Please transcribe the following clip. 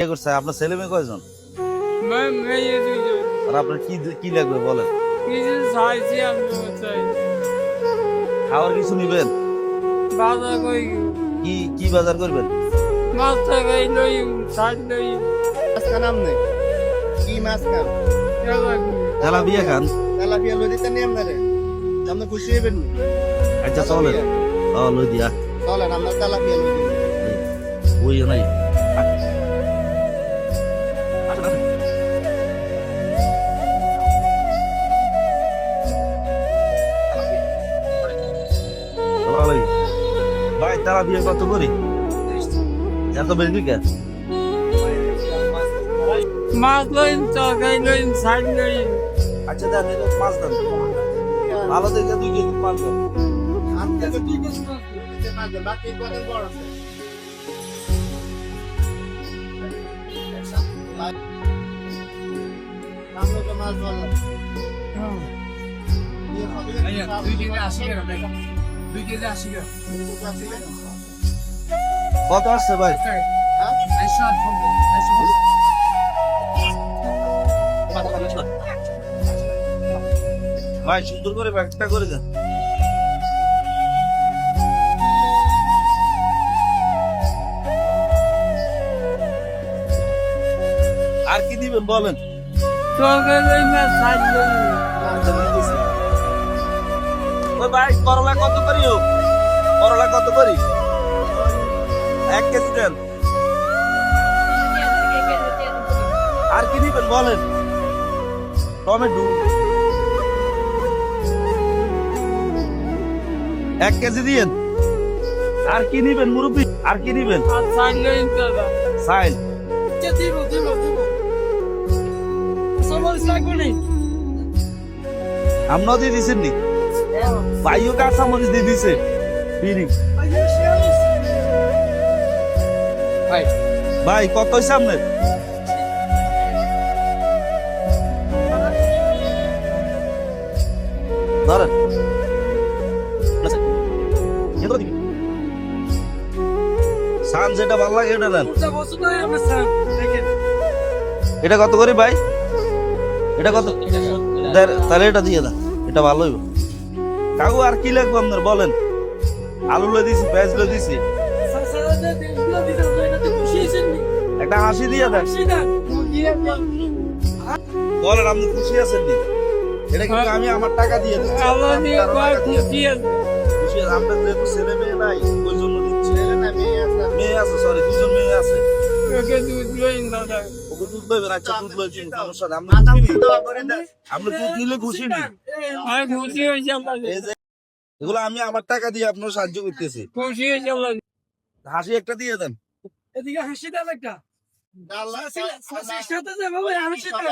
কে করছে আপনার ছেলে মেয়ে কয়জন? মেয়ে দুইজন। আর আপনার কি কি লাগবে বলেন? কিছু চাইছি আমি চাই খাওয়ার কিছু নিবেন? বাজার করি কি কি বাজার করবেন? মাছ টাকাই লই শাক লই মাছ খান আমনে কি মাছ খান তেলাপিয়া খান? তেলাপিয়া লই দিতেন নি আপনারে আপনি খুশি হইবেন নি আচ্ছা চলেন। লই দিয়া চলেন আমরা তেলাপিয়া লই দিই ওই নাই। ভাই তারা বিয়ে কত করি? এত বেশি কে? মাছ লই তরকারি লই শাক লই আচ্ছা দেন এটা মাছ দেন, ভালো দেখে 2 কেজি মাছ দেন। আজকে তো 2 কেজি মাছ দিতে না বাকি কত বড় আছে আমরা তো মাছ ভালো আইয়া 2 কেজি 80 টাকা ভাই 2 কেজি 80 টাকা কত আসছে ভাই? আইসা ফোন আইসা ভাই সুন্দর করে ব্যাগটা করে দেন। আর কি দিবেন বলেন? তরকারি লই না শাক লই ওই ভাই করলা কত করি? করলা কত করি? 1 কেজি দেন। আর কি দিবেন বলেন? টমেটো 1 কেজি দিয়েন। আর কি নিবেন মুরব্বি? আর কি নিবেন? আর শাক লই দাদা সাইল দিব সবাই শাক লই আমরাও দিয়ে দিছেন নি? ভাইও কাঁচা মরিচ দিয়ে দিছে ফিরি। ভাই ভাই কত হয়েছে আপনার? ধরেন সান যেটা ভালো লাগে এটা দেন। এটা কত করে ভাই? এটা কত? তাহলে এটা দিয়ে দেন, এটা ভালো হইব। কাকু আর কি লাগবে আপনার বলেন? আলু লই দিছি, পেঁয়াজ লই দিছি, একটা হাসি দিয়ে দেন। বলেন আপনি খুশি আছেন নি? এটা কিন্তু আমি আমার টাকা দিয়ে দিচ্ছি। আল্লাহ নিয়ে কয় খুশি আছে খুশি আছে আপনার যেহেতু ছেলে মেয়ে নাই ওই জন্য দিচ্ছি। ছেলে না মেয়ে আছে মেয়ে আছে, সরি 2 জন মেয়ে আছে। ওকে দুধ লই দাদা ওকে দুধ লইবেন? আচ্ছা দুধ লইছেন, সমস্যা নেই। মাথা আপনি খুশি নি? দেওয়া করে দেন আপনি দুধ নিলে খুশি নি? আমি খুশি হয়েছি আল্লাহ এই যে এগুলো আমি আমার টাকা দিয়ে আপনার সাহায্য করতেছি। খুশি হয়েছি আল্লাহ হাসি একটা দিয়ে দেন। এদিকে হাসি দেন একটা আল্লাহ সাথে যাবো আমি সেটা